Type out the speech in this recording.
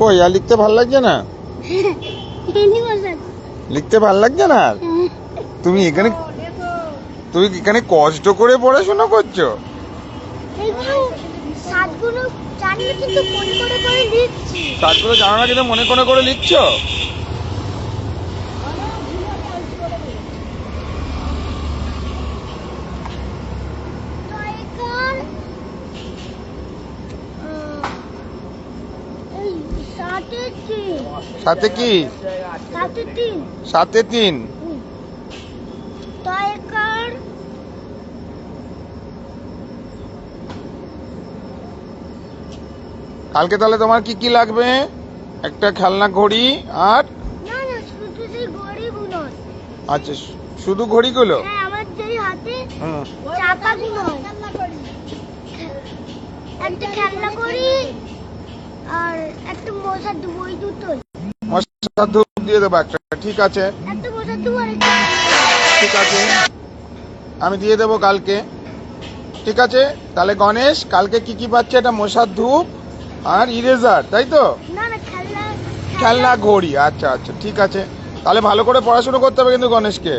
কই আর লিখতে ভালো লাগছে না? লিখতে ভালো লাগছে না আর? তুমি এখানে কষ্ট করে পড়াশোনা করছো? সাতগুলো জানি না কিন্তু মনে করে লিখছি। সাতগুলো জানো না কিন্তু মনে করে লিখছো? সাথে কি? সাথে 3। কালকে তাহলে তোমার কি কি লাগবে? একটা খেলনা ঘড়ি আর না না শুধু সেই ঘড়িগুলো। আচ্ছা, শুধু ঘড়িগুলো? হ্যাঁ, আমার যেই হাতে চাপাগুলো, একটা খেলনা ঘড়ি আর একটা মশার ধূপ, ওই দুটোই। মশার ধূপ দিয়ে দেবো একটা, ঠিক আছে? একটা মশার ধূপ আর একটা, ঠিক আছে, আমি দিয়ে দেবো কালকে। ঠিক আছে, তাহলে গণেশ কালকে কি কি পাচ্ছে? একটা মশার ধূপ আর ইরেজার, তাই তো? না না খেলনা ঘড়ি, আচ্ছা আচ্ছা, ঠিক আছে। তাহলে ভালো করে পড়াশোনা করতে হবে কিন্তু গণেশকে।